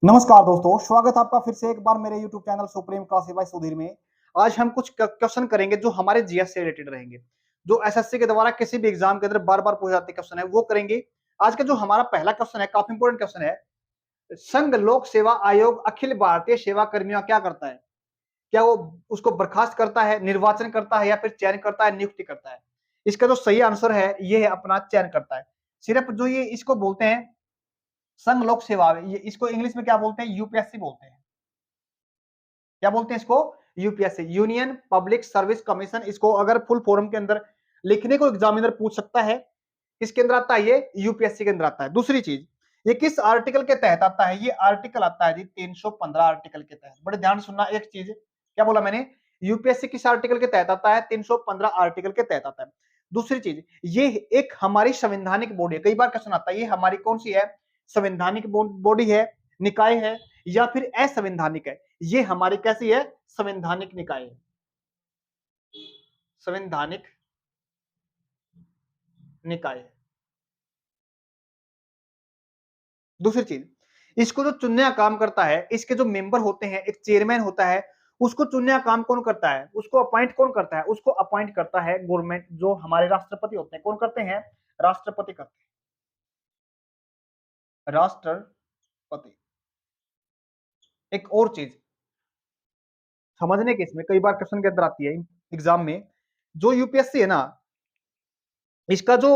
नमस्कार दोस्तों, स्वागत है आपका फिर से एक बार मेरे YouTube channel supreme classes bye Sudhir में। आज हम कुछ क्वेश्चन करेंगे जो हमारे जीएस से रिलेटेड रहेंगे, जो एसएससी के द्वारा किसी भी एग्जाम के अंदर बार-बार पूछे जाते क्वेश्चन है वो करेंगे। आज का जो हमारा पहला क्वेश्चन है काफी इंपॉर्टेंट क्वेश्चन है। संघ लोक सेवा आयोग अखिल भारतीय सेवा कर्मियों क्या करता है? क्या वो उसको बर्खास्त करता है, निर्वाचन करता है या फिर चयन करता है, नियुक्ति करता है? इसका जो सही आंसर है ये है अपना चयन करता है। सिर्फ जो ये इसको बोलते हैं संघ लोक सेवा, ये इसको इंग्लिश में क्या बोलते हैं? यूपीएससी बोलते हैं। क्या बोलते हैं इसको? UPSC, union public service commission. इसको अगर फुल फॉर्म के अंदर लिखने को एग्जामिनर पूछ सकता है, किसके अंदर आता है? ये यूपीएससी के अंदर आता है। दूसरी चीज, ये किस आर्टिकल के तहत आता है? ये आर्टिकल आता है जी 315 आर्टिकल के तहत। बड़े ध्यान सुनना एक चीज, क्या बोला मैंने? यूपीएससी किस आर्टिकल के तहत आता है? 315 आर्टिकल के तहत आता है। दूसरी चीज, ये एक हमारी संवैधानिक बॉडी है। कई बार क्वेश्चन आता है, ये हमारी कौन सी है? संवैधानिक बॉडी है, निकाय है या फिर असंवैधानिक है? ये हमारी कैसी है? संवैधानिक निकाय है, संवैधानिक निकाय है। दूसरी चीज, इसको जो चुनने का काम करता है, इसके जो मेंबर होते हैं, एक चेयरमैन होता है, उसको चुनने का काम कौन करता है? उसको अपॉइंट कौन करता है? उसको अपॉइंट करता है गवर्नमेंट, जो हमारे राष्ट्रपति होते हैं। कौन करते हैं? राष्ट्रपति करते हैं, राष्ट्रपति। एक और चीज समझने के, इसमें कई बार क्वेश्चन के अंदर आती है एग्जाम में, जो यूपीएससी है ना, इसका जो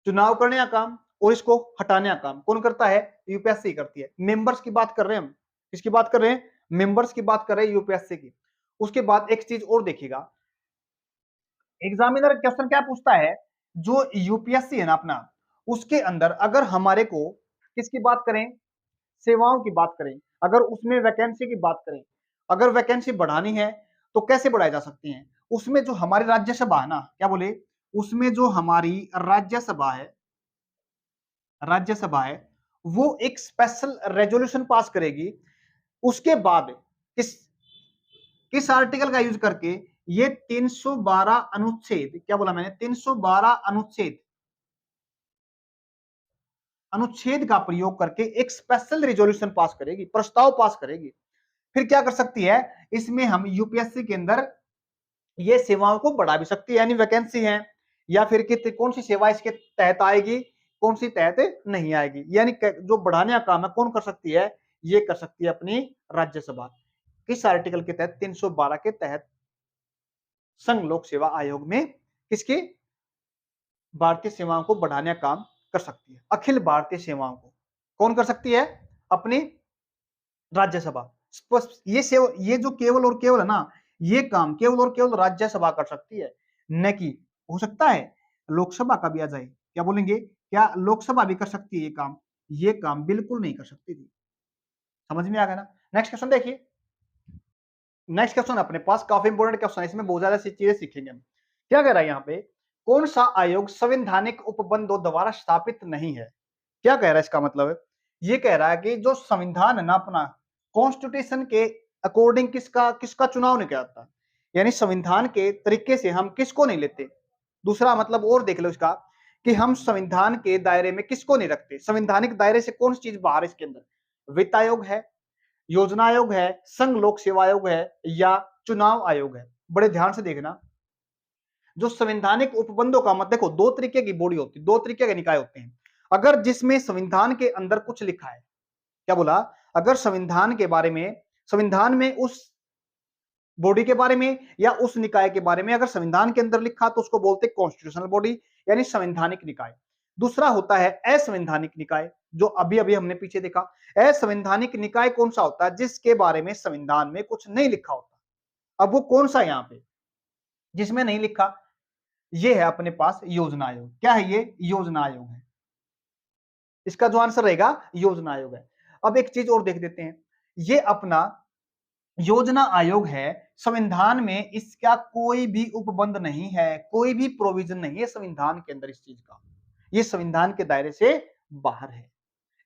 चुनाव करने का काम और इसको हटाने का काम कौन करता है? यूपीएससी करती है। मेंबर्स की बात कर रहे हैं हम, किसकी बात कर रहे हैं? मेंबर्स की बात कर रहे हैं, यूपीएससी की। उसके बाद एक चीज और देखिएगा, एग्जामिनर क्वेश्चन क्या पूछता है? जो यूपीएससी है ना अपना, उसके अंदर अगर हमारे को किसकी बात करें? सेवाओं की बात करें, अगर उसमें वैकेंसी की बात करें, अगर वैकेंसी बढ़ानी है तो कैसे बढ़ाई जा सकती है? उसमें जो हमारी राज्यसभा है ना, क्या बोले? उसमें जो हमारी राज्यसभा है, राज्यसभा है, वो एक स्पेशल रेजोल्यूशन पास करेगी। उसके बाद किस किस आर्टिकल का यूज करके? ये 312 अनुच्छेद, क्या बोला मैंने? 312 अनुच्छेद, अनुच्छेद का प्रयोग करके एक स्पेशल रिजोल्यूशन पास करेगी, प्रस्ताव पास करेगी। फिर क्या कर सकती है? इसमें हम यूपीएससी के अंदर ये सेवाओं को बढ़ा भी सकती है, यानी वैकेंसी है या फिर कि कौन सी सेवा इसके तहत आएगी, कौन सी तहत नहीं आएगी, यानी जो बढ़ाने का काम है कौन कर सकती है? ये कर सकती है अपनी राज्यसभा। किस आर्टिकल के तहत? 312 के तहत संघ लोक सेवा आयोग में किसकी? भारतीय सेवाओं को बढ़ाने का काम कर सकती है। अखिल भारतीय सेवाओं को कौन कर सकती है? अपनी राज्यसभा। स्पष्ट, ये जो केवल और केवल है ना, ये काम केवल और केवल राज्यसभा कर सकती है, न कि हो सकता है लोकसभा का भी आ जाए। क्या बोलेंगे? क्या लोकसभा भी कर सकती है ये काम? ये काम बिल्कुल नहीं कर सकती थी। समझ में आ गया ना? नेक्स्ट क्वेश्चन देखिए। नेक्स्ट क्वेश्चन अपने पास काफी इंपोर्टेंट क्वेश्चन है, इसमें बहुत ज्यादा चीजें सीखेंगे हम। क्या कह रहा है यहाँ पे? कौन सा आयोग संवैधानिक उपबंधों द्वारा स्थापित नहीं है? क्या कह रहा है इसका मतलब? ये कह रहा है कि जो संविधान है ना अपना, कॉन्स्टिट्यूशन के अकॉर्डिंग किसका किसका चुनाव नहीं करता, यानी संविधान के तरीके से हम किसको नहीं लेते। दूसरा मतलब और देख लो इसका, कि हम संविधान के दायरे में किसको नहीं रखते। संवैधानिक दायरे से कौन सी चीज बाहर है इसके अंदर? वित्त आयोग है, योजना आयोग है, संघ लोक सेवा आयोग है या चुनाव आयोग है। बड़े ध्यान से देखना, जो संवैधानिक उपबंधों का मत देखो, दो तरीके की बॉडी होती है, दो तरीके के निकाय होते हैं। अगर जिसमें संविधान के अंदर कुछ लिखा है, क्या बोला? अगर संविधान के बारे में, संविधान में उस बॉडी के बारे में या उस निकाय के बारे में अगर संविधान के अंदर लिखा तो उसको बोलते हैं कॉन्स्टिट्यूशनल बॉडी, यानी संवैधानिक निकाय। दूसरा होता है असंवैधानिक निकाय, जो अभी अभी हमने पीछे देखा। असंवैधानिक निकाय कौन सा होता है? जिसके बारे में संविधान में कुछ नहीं लिखा होता। अब वो कौन सा है यहाँ पे जिसमें नहीं लिखा? ये है अपने पास योजना आयोग। क्या है ये? योजना आयोग है। इसका जो आंसर रहेगा योजना आयोग है। अब एक चीज और देख देते हैं, ये अपना योजना आयोग है, संविधान में इसका कोई भी उपबंध नहीं है, कोई भी प्रोविजन नहीं है संविधान के अंदर इस चीज का। ये संविधान के दायरे से बाहर है।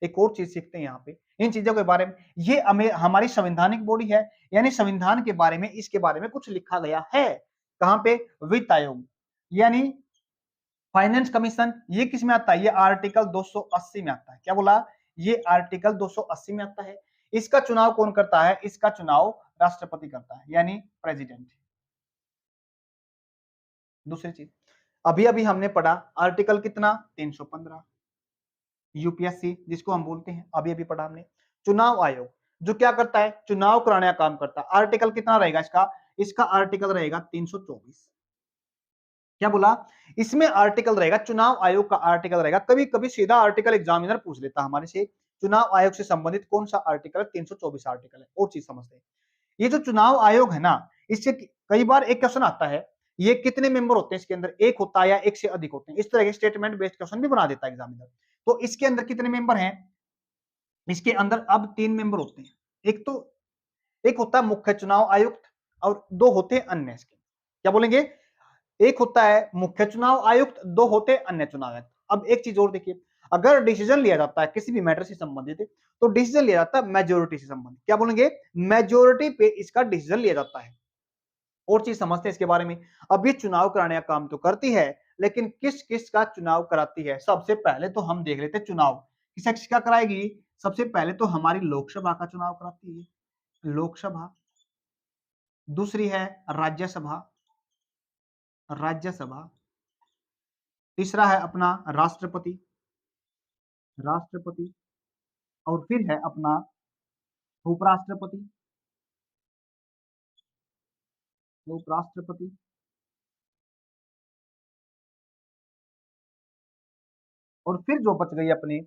एक और चीज सीखते हैं यहाँ पे इन चीजों के बारे में। ये हमारी संवैधानिक बॉडी है, यानी संविधान के बारे में, इसके बारे में कुछ लिखा गया है। कहां पे? वित्त आयोग, यानी फाइनेंस कमीशन। ये किस में आता है? ये आर्टिकल 280 में आता है। क्या बोला? ये आर्टिकल 280 में आता है। इसका चुनाव कौन करता है? इसका चुनाव राष्ट्रपति करता है, यानी प्रेसिडेंट। दूसरी चीज, अभी अभी हमने पढ़ा आर्टिकल कितना 315, यूपीएससी जिसको हम बोलते हैं, अभी अभी पढ़ा हमने। चुनाव आयोग जो क्या करता है? चुनाव कराने का काम करता है। आर्टिकल कितना रहेगा इसका? इसका आर्टिकल रहेगा 324। क्या बोला? इसमें आर्टिकल रहेगा, चुनाव आयोग का आर्टिकल रहेगा। कभी कभी सीधा आर्टिकल एग्जामिनर पूछ लेता हमारे से, चुनाव आयोग से संबंधित कौन सा आर्टिकल है? 324 आर्टिकल है। और चीज समझते हैं, ये जो चुनाव आयोग है ना, इससे कई बार एक क्वेश्चन आता है, ये कितने मेंबर होते हैं इसके अंदर? एक होता है या एक से अधिक होते हैं? इस तरह के स्टेटमेंट बेस्ड क्वेश्चन भी बना देता है एग्जामिनर। तो इसके अंदर कितने मेंबर हैं? इसके अंदर अब 3 मेंबर होते हैं। एक होता है मुख्य चुनाव आयुक्त और 2 होते हैं अन्य। इसके क्या बोलेंगे? एक होता है मुख्य चुनाव आयुक्त, 2 होते हैं अन्य चुनाव आयुक्त। अब एक चीज और देखिए, अगर डिसीजन लिया जाता है किसी भी मैटर से संबंधित, तो डिसीजन लिया जाता है मेजोरिटी से संबंधित। क्या बोलेंगे? मेजोरिटी पे इसका डिसीजन लिया जाता है। और चीज समझते हैं इसके बारे में। अब ये चुनाव कराने का काम तो करती है, लेकिन किस किस का चुनाव कराती है? सबसे पहले तो हम देख लेते हैं चुनाव किस किसका कराएगी। सबसे पहले तो हमारी लोकसभा का चुनाव कराती है, लोकसभा। दूसरी है राज्यसभा, राज्यसभा। तीसरा है अपना राष्ट्रपति, राष्ट्रपति। और फिर है अपना उपराष्ट्रपति, उपराष्ट्रपति। और फिर जो बच गई अपनी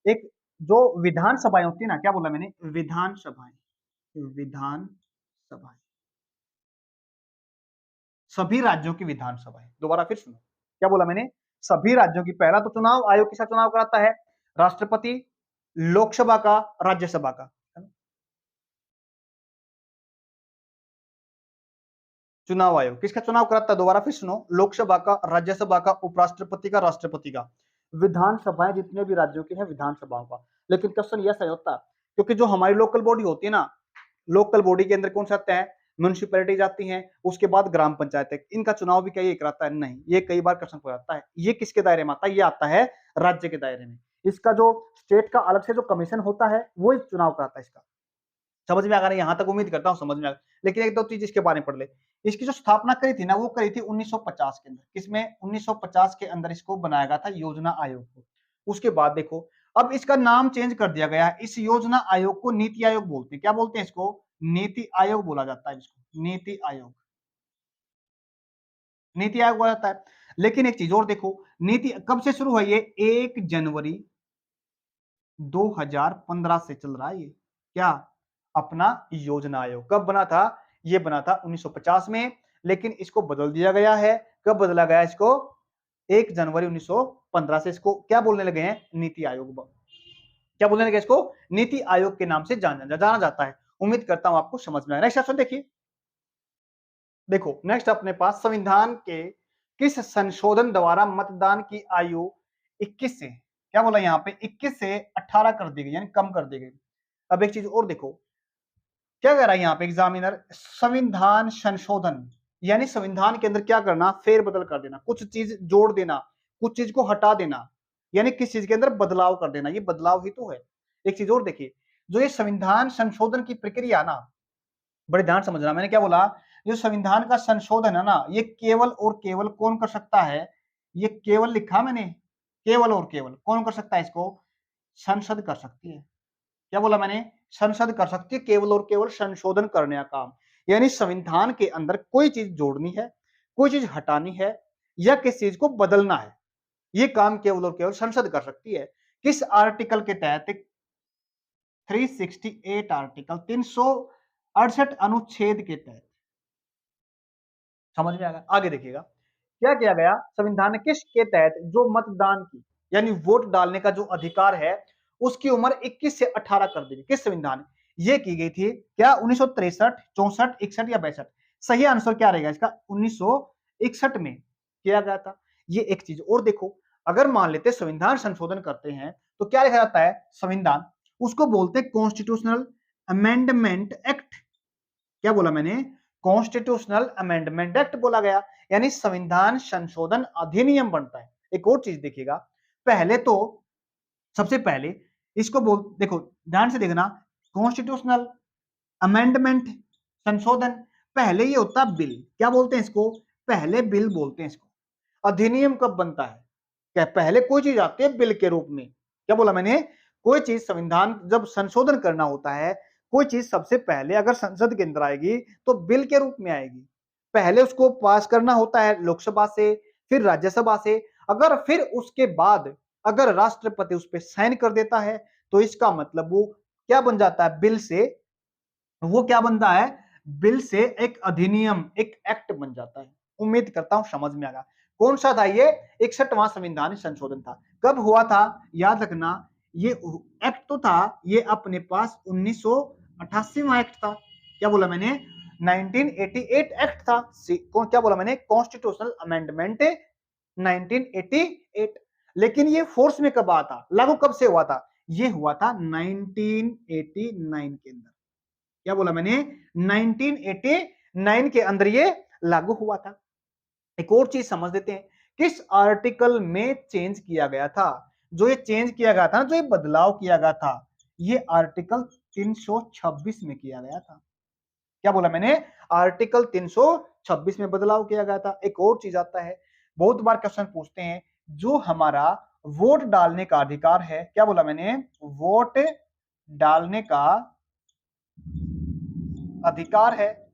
एक, जो विधान सभाएं होती है ना, क्या बोला मैंने? विधान सभाएं, विधान सभाएं, सभी राज्यों की विधान सभाएं। दोबारा फिर सुनो, क्या बोला मैंने? सभी राज्यों की। पहला तो चुनाव आयोग किसका चुनाव कराता है? राष्ट्रपति, लोकसभा का, राज्यसभा का। चुनाव आयोग किसका चुनाव कराता है? दोबारा फिर सुनो, लोकसभा का, राज्यसभा का, उपराष्ट्रपति का, राष्ट्रपति का। विधानसभाएं जितने भी राज्यों की है, विधानसभाओं का। लेकिन क्वेश्चन यह सही होता है, क्योंकि जो हमारी लोकल बॉडी होती है ना, लोकल बॉडी के अंदर कौन से आते हैं? म्यूनिसिपैलिटी जाती हैं, उसके बाद ग्राम पंचायत है। इनका चुनाव भी क्या ये कराता है? नहीं। ये कई बार क्वेश्चन हो जाता है, ये किसके दायरे में आता है? ये आता है राज्य के दायरे में। इसका जो स्टेट का अलग से जो कमीशन होता है, वो चुनाव कराता है इसका। समझ में आ गया? यहां तक उम्मीद करता हूं समझ में आ गया। लेकिन एक दो चीज इसके बारे में पढ़ ले। इसकी जो स्थापना करी थी ना, वो करी थी 1950 के अंदर। किसमें? 1950 के अंदर इसको बनाया गया था, योजना आयोग को। उसके बाद देखो, अब इसका नाम चेंज कर दिया गया है। इस योजना आयोग को नीति आयोग बोलते हैं। क्या बोलते हैं इसको? नीति आयोग बोला जाता है इसको, नीति आयोग, नीति आयोग बोला जाता है। लेकिन एक चीज और देखो, नीति कब से शुरू हुई है? 1 जनवरी 2015 से चल रहा है ये। क्या? अपना योजना आयोग। कब बना था? ये बना था 1950 में, लेकिन इसको बदल दिया गया है। कब बदला गया इसको? 1 जनवरी 1915 से इसको क्या बोलने लगे हैं? नीति आयोग। क्या बोलने लगे इसको? नीति आयोग के नाम से जाना जाता है। उम्मीद करता हूं आपको समझ में आया। नेक्स्ट क्वेश्चन देखिए, देखो नेक्स्ट अपने पास, संविधान के किस संशोधन द्वारा मतदान की आयु 21 से, क्या बोला यहाँ पे, 21 से 18 कर दी गई, यानी कम कर दी गई। अब एक चीज और देखो, क्या कह रहा है यहाँ पे एग्जामिनर? संविधान संशोधन, यानी संविधान के अंदर क्या करना? फेरबदल कर देना, कुछ चीज जोड़ देना, कुछ चीज को हटा देना, यानी किस चीज के अंदर बदलाव कर देना। ये बदलाव ही तो है। एक चीज और देखिए, जो ये संविधान संशोधन की प्रक्रिया ना, बड़े ध्यान समझना, मैंने क्या बोला? जो संविधान का संशोधन है ना, ये केवल और केवल कौन कर सकता है? ये केवल लिखा मैंने, केवल और केवल कौन कर सकता है इसको? संसद कर सकती है। क्या बोला मैंने? संसद कर सकती है केवल और केवल संशोधन करने का काम। यानी संविधान के अंदर कोई चीज जोड़नी है, कोई चीज हटानी है, या किस चीज को बदलना है, ये काम केवल और केवल संसद कर सकती है। किस आर्टिकल के तहत? 368 आर्टिकल, 368 अनुच्छेद के तहत। समझ में आ गया? आगे देखिएगा, क्या किया गया संविधान ने किस के तहत? जो मतदान की, यानी वोट डालने का जो अधिकार है, उसकी उम्र 21 से 18 कर दी गई। किस संविधान? ये की गई थी क्या? 1963, 64, 61 या 62? सही आंसर क्या रहेगा इसका? 1961 में किया गया था। ये एक चीज और देखो, अगर मान लेते संविधान संशोधन करते हैं, तो क्या लिखा जाता है? संविधान, उसको बोलते हैं कॉन्स्टिट्यूशनल अमेंडमेंट एक्ट। क्या बोला मैंने? कॉन्स्टिट्यूशनल अमेंडमेंट एक्ट बोला गया, यानी संविधान संशोधन अधिनियम बनता है। एक और चीज देखिएगा, पहले तो सबसे पहले इसको बोल, देखो ध्यान से देखना, कॉन्स्टिट्यूशनल अमेंडमेंट, संशोधन, पहले ये होता है बिल, क्या बोलते हैं इसको, पहले बिल बोलते हैं इसको। अधिनियम कब बनता है, क्या पहले कोई चीज आती है बिल के रूप में, क्या बोला मैंने, कोई चीज संविधान जब संशोधन करना होता है, कोई चीज सबसे पहले अगर संसद के अंदर आएगी तो बिल के रूप में आएगी। पहले उसको पास करना होता है लोकसभा से, फिर राज्यसभा से, अगर फिर उसके बाद अगर राष्ट्रपति उस पर साइन कर देता है तो इसका मतलब वो क्या बन जाता है, बिल से वो क्या बनता है, बिल से एक अधिनियम, एक एक्ट बन जाता है। उम्मीद करता हूं समझ में आएगा। कौन सा था ये, 61वां संविधान संशोधन था। कब हुआ था, याद रखना, ये एक्ट तो था, ये अपने पास 1988वां एक्ट था। क्या बोला मैंने, 1988 एक्ट था। क्या बोला मैंने, कॉन्स्टिट्यूशनल अमेंडमेंट 1988। लेकिन ये फोर्स में कब आया था, लागू कब से हुआ था, ये हुआ था 1989 के अंदर। क्या बोला मैंने, 1989 के अंदर ये लागू हुआ था। एक और चीज समझ लेते हैं, किस आर्टिकल में चेंज किया गया था, जो ये चेंज किया गया था ना, जो ये बदलाव किया गया था, ये आर्टिकल 326 में किया गया था। क्या बोला मैंने, आर्टिकल 326 में बदलाव किया गया था। एक और चीज आता है, बहुत बार क्वेश्चन पूछते हैं, जो हमारा वोट डालने का अधिकार है, क्या बोला मैंने, वोट डालने का अधिकार है,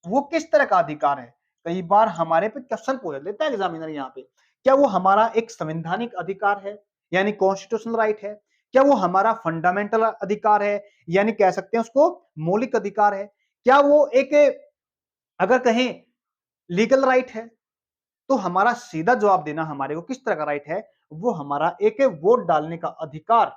वो किस तरह का अधिकार है। कई बार हमारे पे क्वेश्चन पूछ लेता है एग्जामिनर यहाँ पे, क्या वो हमारा एक संवैधानिक अधिकार है, यानी कॉन्स्टिट्यूशनल राइट है, क्या वो हमारा फंडामेंटल अधिकार है, यानी कह सकते हैं उसको मौलिक अधिकार है, क्या वो एक अगर कहें लीगल राइट है। तो हमारा सीधा जवाब देना हमारे को किस तरह का राइट है, वो हमारा एक वोट डालने का अधिकार,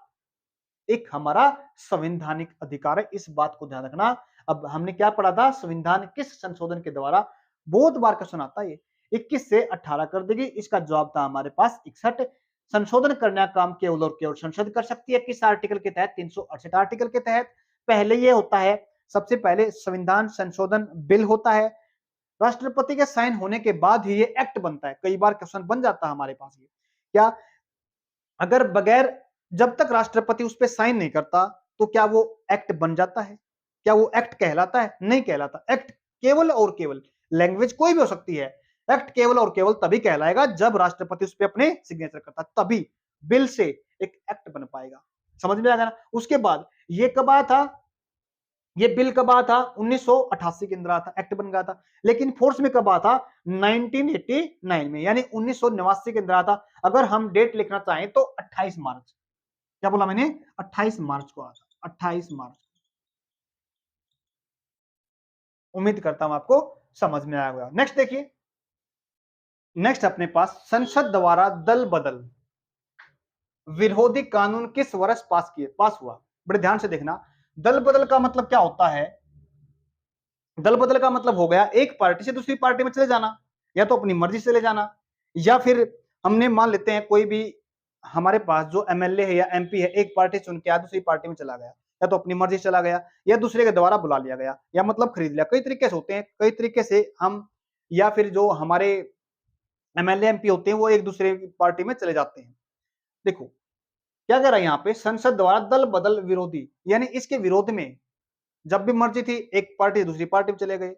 एक हमारा संवैधानिक अधिकार है। इस बात को ध्यान रखना। अब हमने क्या पढ़ा था, संविधान किस संशोधन के द्वारा, बहुत बार क्वेश्चन आता है। 21 से 18 कर देगी, इसका जवाब था हमारे पास 61। संशोधन करने का काम केवल और केवल संसद कर सकती है, किस आर्टिकल के तहत, 368 आर्टिकल के तहत। पहले ये होता है, सबसे पहले संविधान संशोधन बिल होता है, राष्ट्रपति के साइन होने के बाद ही ये एक्ट बनता है। कई बार क्वेश्चन बन जाता है हमारे पास, ये क्या, अगर बगैर, जब तक राष्ट्रपति उस पर साइन नहीं करता तो क्या वो एक्ट बन जाता है, क्या वो एक्ट कहलाता है, नहीं कहलाता। एक्ट केवल और केवल, लैंग्वेज कोई भी हो सकती है, एक्ट केवल और केवल तभी कहलाएगा जब राष्ट्रपति उस पर अपने सिग्नेचर करता, तभी बिल से एक एक्ट बन पाएगा। समझ में आ गया ना। उसके बाद ये कब आया था, ये बिल कब आया था, 1988 के अंदर आया था, एक्ट बन गया था। लेकिन फोर्स में कब आया था, 1989 में, यानी 1989 के अंदर आया था। अगर हम डेट लिखना चाहें तो 28 मार्च, क्या बोला मैंने, 28 मार्च को आया था, 28 मार्च। उम्मीद करता हूं आपको समझ में आया होगा। नेक्स्ट देखिए, नेक्स्ट अपने पास संसद द्वारा दल बदल विरोधी कानून किस वर्ष पास हुआ। बड़े ध्यान से देखना, दल बदल का मतलब क्या होता है, दल बदल का मतलब हो गया एक पार्टी से दूसरी पार्टी में चले जाना, या तो अपनी मर्जी से चले जाना, या फिर हमने मान लेते हैं कोई भी हमारे पास जो एमएलए है या एमपी है, एक पार्टी चुन के दूसरी पार्टी में चला गया, या तो अपनी मर्जी से चला गया, या दूसरे के द्वारा बुला लिया गया, या मतलब खरीद लिया। कई तरीके से होते हैं, कई तरीके से हम, या फिर जो हमारे एमएलए एमपी होते हैं वो एक दूसरे की पार्टी में चले जाते हैं। देखो क्या कह रहा है यहाँ पे, संसद द्वारा दल बदल विरोधी, यानी इसके विरोध में जब भी मर्जी थी एक पार्टी दूसरी पार्टी में चले गए,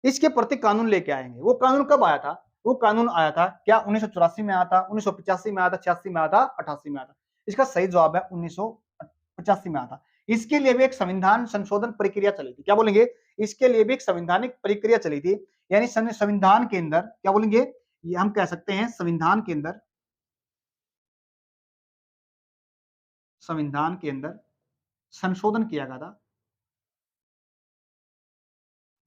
इसके प्रति कानून लेके आएंगे। वो कानून कब आया था, वो कानून आया था क्या 1984 में आया था, 1985 में आया था, 86 में आया था, 88 में आया था। इसका सही जवाब है 1985 में आया था। इसके लिए भी एक संविधान संशोधन प्रक्रिया चली थी, क्या बोलेंगे, इसके लिए भी एक संवैधानिक प्रक्रिया चली थी। यानी संविधान के अंदर क्या बोलेंगे, ये हम कह सकते हैं संविधान के अंदर, संविधान के अंदर संशोधन किया गया था।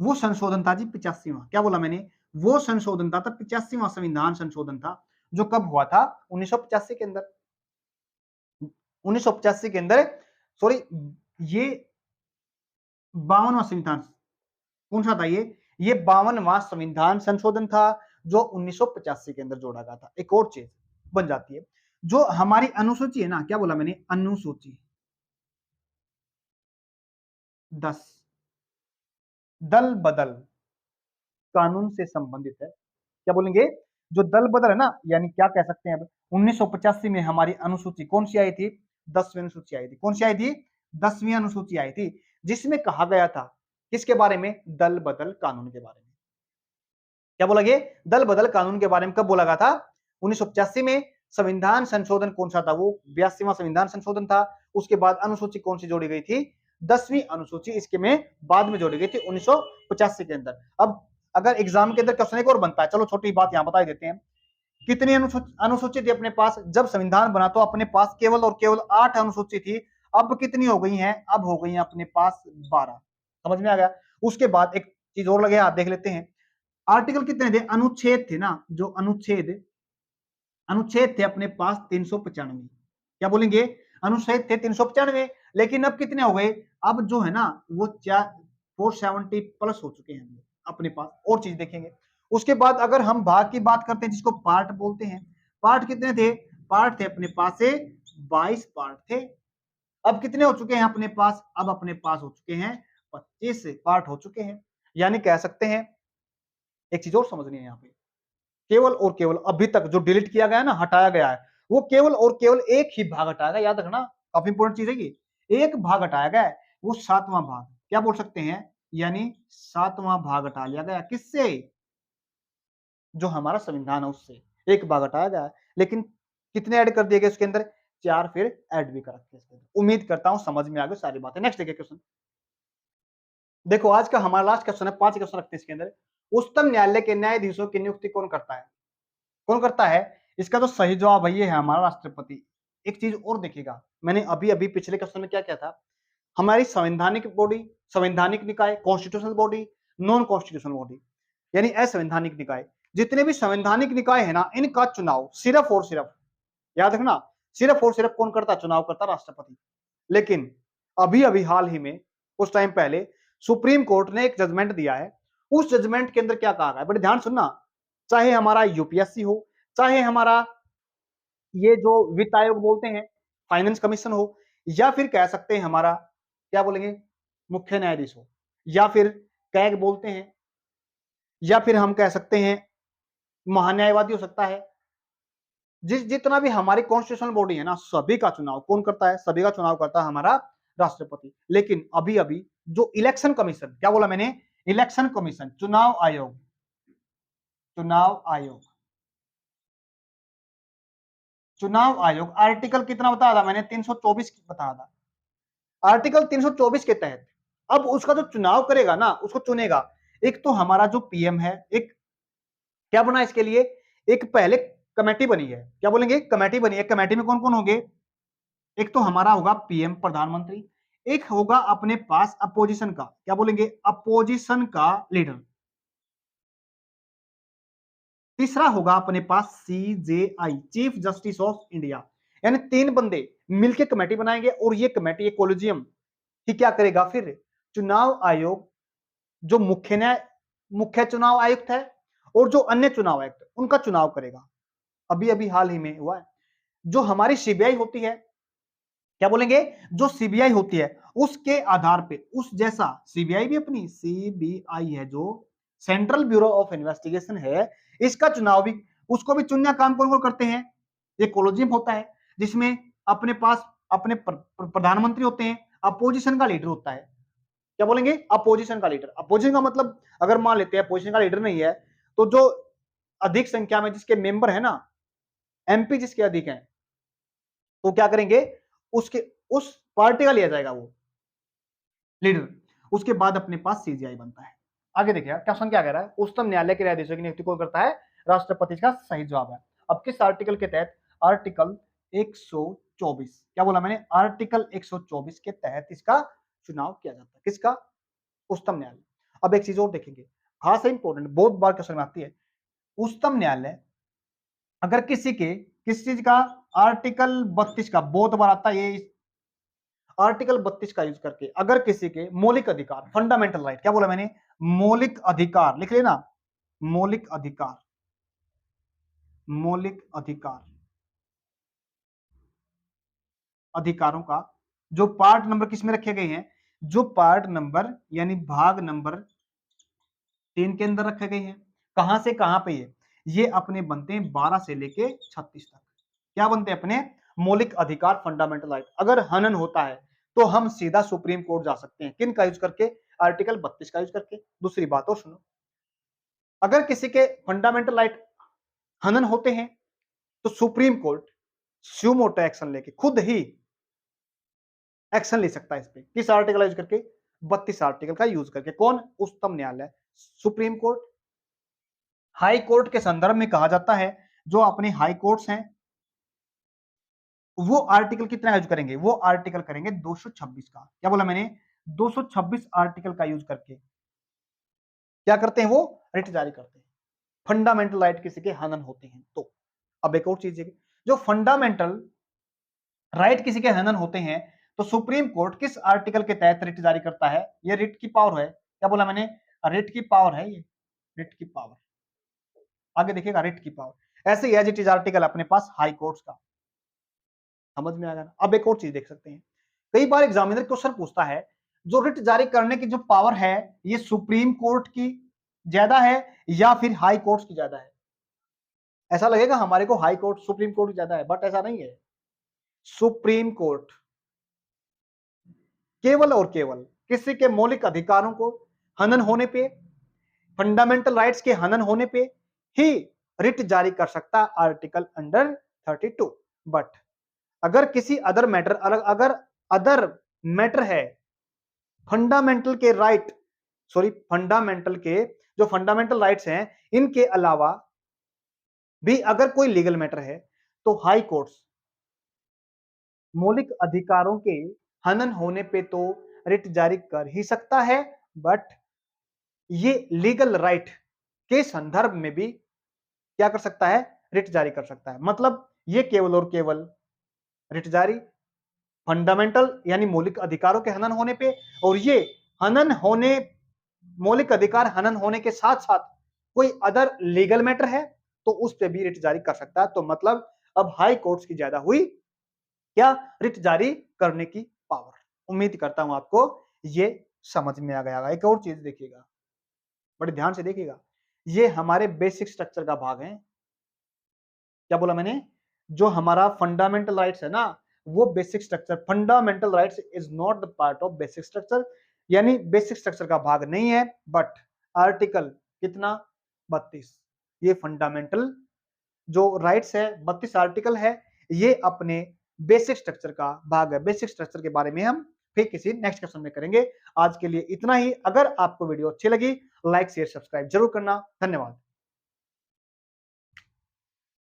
वो संशोधन था जी 85वां, क्या बोला मैंने, वो संशोधन था 85वां संविधान संशोधन था, जो कब हुआ था, 1985 के अंदर, 1985 के अंदर, सॉरी, ये 52वां संविधान, कौन सा था ये 52वां संविधान संशोधन था, जो 1985 के अंदर जोड़ा गया था। एक और चीज बन जाती है, जो हमारी अनुसूची है ना, क्या बोला मैंने, अनुसूची 10 दल बदल कानून से संबंधित है, क्या बोलेंगे, जो दल बदल है ना, यानी क्या कह सकते हैं अब, 1985 में हमारी अनुसूची कौन सी आई थी? 10वीं अनुसूची आई थी। कौन सी आई थी? 10वीं अनुसूची आई थी, जिसमें कहा गया था किसके बारे में? दल बदल कानून के बारे में। क्या बोला गया? दल बदल कानून के बारे में कब बोला गया था? 1985 में। संविधान संशोधन कौन सा था? वो 82वां संविधान संशोधन था। उसके बाद अनुसूची कौन सी जोड़ी गई थी? 10वीं अनुसूची इसके में बाद में जोड़ी गई थी 1985 के अंदर। अब अगर एग्जाम के अंदर क्वेश्चन एक और बनता है, चलो छोटी बात यहां बता देते हैं, कितनी अनुसूची थी अपने पास? जब संविधान बना तो अपने पास केवल और केवल 8 अनुसूची थी। अब कितनी हो गई हैं? अब हो गई हैं अपने पास 12। समझ में आ गया? उसके बाद एक चीज और लगे, आप देख लेते हैं, आर्टिकल कितने थे? अनुच्छेद थे ना, जो अनुच्छेद थे अपने पास 395। क्या बोलेंगे? अनुच्छेद थे 395, लेकिन अब कितने हो गए? अब जो है ना वो 470 प्लस हो चुके हैं अपने पास। और चीज देखेंगे उसके बाद, अगर हम भाग की बात करते हैं जिसको पार्ट बोलते हैं, पार्ट कितने थे? पार्ट थे अपने पास से 22 पार्ट थे। अब कितने हो चुके हैं अपने पास? अब अपने पास हो चुके हैं 25 पार्ट हो चुके हैं। यानी कह सकते हैं, एक चीज और समझनी है यहाँ पे, केवल और केवल अभी तक जो डिलीट किया गया है ना, हटाया गया है, वो केवल और केवल एक ही भाग हटाया गया। याद रखना, काफी इंपॉर्टेंट चीज है कि एक भाग हटाया गया है, वो 7वां भाग। क्या बोल सकते हैं? यानी 7वां भाग हटा लिया गया। किससे? जो हमारा संविधान है उससे एक भाग हटाया गया है। लेकिन कितने ऐड कर दिए गए उसके अंदर? 4 फिर ऐड भी कर रखे इसके अंदर। उम्मीद करता हूं समझ में आ गई सारी बातें। नेक्स्ट देखिए क्वेश्चन। देखो आज का हमारा लास्ट क्वेश्चन है, 5 क्वेश्चन रखते हैं इसके अंदर। उच्चतम न्यायालय के न्यायाधीशों की नियुक्ति कौन करता है? कौन करता है? इसका जो सही जवाब है ये है हमारा राष्ट्रपति। एक चीज और देखिएगा, मैंने अभी अभी पिछले क्वेश्चन में क्या किया था, हमारी संवैधानिक बॉडी, संवैधानिक निकाय, constitutional body, non constitutional body, यानी असंवैधानिक निकाय, जितने भी संवैधानिक निकाय है ना, इनका चुनाव सिर्फ और सिर्फ, याद रखना, सिर्फ और सिर्फ कौन करता? चुनाव करता राष्ट्रपति। लेकिन अभी अभी हाल ही में, कुछ टाइम पहले, सुप्रीम कोर्ट ने एक जजमेंट दिया है। उस जजमेंट के अंदर क्या कहा गया है? बड़े ध्यान सुनना, चाहे हमारा यूपीएससी हो, चाहे हमारा ये जो वित्त आयोग बोलते हैं, फाइनेंस कमीशन हो, या फिर कह सकते हैं हमारा क्या बोलेंगे, मुख्य न्यायाधीश हो, या फिर कैग बोलते हैं, या फिर हम कह सकते हैं महान्यायवादी हो सकता है। जितना भी हमारी कॉन्स्टिट्यूशनल बॉडी है ना, सभी का चुनाव कौन करता है? सभी का चुनाव करता है हमारा राष्ट्रपति। लेकिन अभी अभी जो इलेक्शन कमीशन, क्या बोला मैंने? इलेक्शन कमीशन, चुनाव आयोग, चुनाव आयोग, चुनाव आयोग, आर्टिकल कितना बताया था मैंने? 324 बताया था। आर्टिकल 324 के तहत अब उसका जो चुनाव करेगा ना, उसको चुनेगा एक तो हमारा जो पीएम है, एक क्या बना इसके लिए, एक पहले कमेटी बनी है। क्या बोलेंगे? कमेटी बनी है। कमेटी में कौन कौन होंगे? एक तो हमारा होगा पीएम, प्रधानमंत्री, एक होगा अपने पास अपोजिशन का, क्या बोलेंगे? अपोजिशन का लीडर, तीसरा होगा अपने पास CJI, chief justice of India. यानी 3 बंदे मिलकर कमेटी बनाएंगे, और ये कमेटी, ये कॉलेजियम कि क्या करेगा फिर? चुनाव आयोग, जो मुख्य चुनाव आयुक्त है और जो अन्य चुनाव आयुक्त, उनका चुनाव करेगा। अभी अभी हाल ही में हुआ है। जो हमारी सीबीआई होती है, क्या बोलेंगे? जो सीबीआई होती है, उसके आधार पे, उस जैसा सीबीआई भी अपनी सीबीआई है, जो सेंट्रल ब्यूरो ऑफ इन्वेस्टिगेशन है, इसका चुनाव भी, उसको भी चुनना काम कौन कौन करते हैं? ये कोलोजियम होता है, जिसमें अपने पास अपने प्रधानमंत्री होते हैं, अपोजिशन का लीडर होता है। क्या बोलेंगे? अपोजिशन का लीडर। अपोजिशन का मतलब, अगर मान लेते हैं अपोजिशन का लीडर नहीं है, तो जो अधिक संख्या में जिसके मेंबर है ना, एमपी जिसके अधिक हैं, तो क्या करेंगे? उसके उस पार्टी का लिया जाएगा वो लीडर। उसके बाद अपने पास सीजीआई बनता है। आगे देखिए क्वेश्चन क्या कह रहा है, उच्चतम न्यायालय के न्यायाधीशों की नियुक्ति कौन करता है? राष्ट्रपति का सही जवाब है। अब किस आर्टिकल के तहत? आर्टिकल 124। क्या बोला मैंने? आर्टिकल 124 के तहत इसका चुनाव किया जाता है। किसका? उच्चतम न्यायालय। अब एक चीज और देखेंगे, खास इंपॉर्टेंट, बहुत बार क्वेश्चन में आती है, उच्चतम न्यायालय अगर किसी के, किस चीज का? आर्टिकल 32 का, बहुत बार आता है ये, आर्टिकल 32 का यूज करके अगर किसी के मौलिक अधिकार, फंडामेंटल राइट, क्या बोला मैंने? मौलिक अधिकार, लिख लेना, मौलिक अधिकार, मौलिक अधिकार, अधिकारों का जो पार्ट नंबर किस में रखे गए हैं? जो पार्ट नंबर यानी भाग नंबर 3 के अंदर रखे गए हैं। कहां से कहां पे? ये ये अपने बनते हैं 12 से लेके 36 तक। क्या बनते हैं अपने? मौलिक अधिकार, फंडामेंटल राइट। अगर हनन होता है तो हम सीधा सुप्रीम कोर्ट जा सकते हैं। किन का यूज करके? आर्टिकल 32 का यूज करके। दूसरी बात और सुनो, अगर किसी के फंडामेंटल राइट हनन होते हैं तो सुप्रीम कोर्ट सुमोटो एक्शन लेके खुद ही एक्शन ले सकता है इस पे। किस आर्टिकल यूज करके? 32 आर्टिकल का यूज करके। कौन? उच्चतम न्यायालय, सुप्रीम कोर्ट। हाई कोर्ट के संदर्भ में कहा जाता है जो अपने हाई कोर्ट्स हैं वो आर्टिकल कितना यूज करेंगे? वो आर्टिकल करेंगे 226 का। क्या बोला मैंने? 226 आर्टिकल का यूज करके क्या करते हैं? वो रिट जारी करते हैं। फंडामेंटल राइट किसी के हनन होते हैं तो। अब एक और चीज है, जो फंडामेंटल राइट किसी के हनन होते हैं तो सुप्रीम कोर्ट किस आर्टिकल के तहत रिट जारी करता है? ये रिट की पावर है। क्या बोला मैंने? रिट की पावर है ये, रिट की पावर। आगे देखिएगा रिट की पावर। ऐसे ही एज इट इज आर्टिकल अपने पास हाई कोर्ट्स का। समझ में आ गया ना? अब एक और चीज देख सकते हैं, कई बार एग्जामिनर क्वेश्चन पूछता है जो रिट जारी करने की जो पावर है ये सुप्रीम कोर्ट की ज्यादा है या फिर हाई कोर्ट की ज्यादा है? ऐसा लगेगा हमारे को हाई कोर्ट सुप्रीम कोर्ट की ज्यादा है, बट ऐसा नहीं है। सुप्रीम कोर्ट केवल और केवल किसी के मौलिक अधिकारों को हनन होने पे, फंडामेंटल राइट्स के हनन होने पे ही रिट जारी कर सकता है, आर्टिकल अंडर 32। बट अगर किसी अदर मैटर, अगर अदर मैटर है, फंडामेंटल के राइट, सॉरी फंडामेंटल के जो फंडामेंटल राइट्स हैं इनके अलावा भी अगर कोई लीगल मैटर है तो हाई कोर्ट्स मौलिक अधिकारों के हनन होने पे तो रिट जारी कर ही सकता है, बट ये लीगल राइट के संदर्भ में भी क्या कर सकता है? रिट जारी कर सकता है। मतलब ये केवल और केवल रिट जारी फंडामेंटल यानी मौलिक अधिकारों के हनन होने पे, और ये हनन होने, मौलिक अधिकार हनन होने के साथ साथ कोई अदर लीगल मैटर है तो उस पे भी रिट जारी कर सकता है। तो मतलब अब हाई कोर्ट्स की ज्यादा हुई क्या? रिट जारी करने की पावर। उम्मीद करता हूं आपको ये समझ में आ गया होगा। एक और चीज देखिएगा, बड़े ध्यान से देखिएगा, ये हमारे बेसिक स्ट्रक्चर का भाग है। क्या बोला मैंने? जो हमारा फंडामेंटल राइट्स है ना, वो basic structure, fundamental rights is not the part of basic structure, यानी बेसिक स्ट्रक्चर का भाग नहीं है। बट आर्टिकल कितना? 32, ये फंडामेंटल जो राइट्स है 32 आर्टिकल है, ये अपने बेसिक स्ट्रक्चर का भाग है। बेसिक स्ट्रक्चर के बारे में हम फिर किसी नेक्स्ट क्वेश्चन में करेंगे। आज के लिए इतना ही। अगर आपको वीडियो अच्छी लगी लाइक शेयर सब्सक्राइब जरूर करना। धन्यवाद।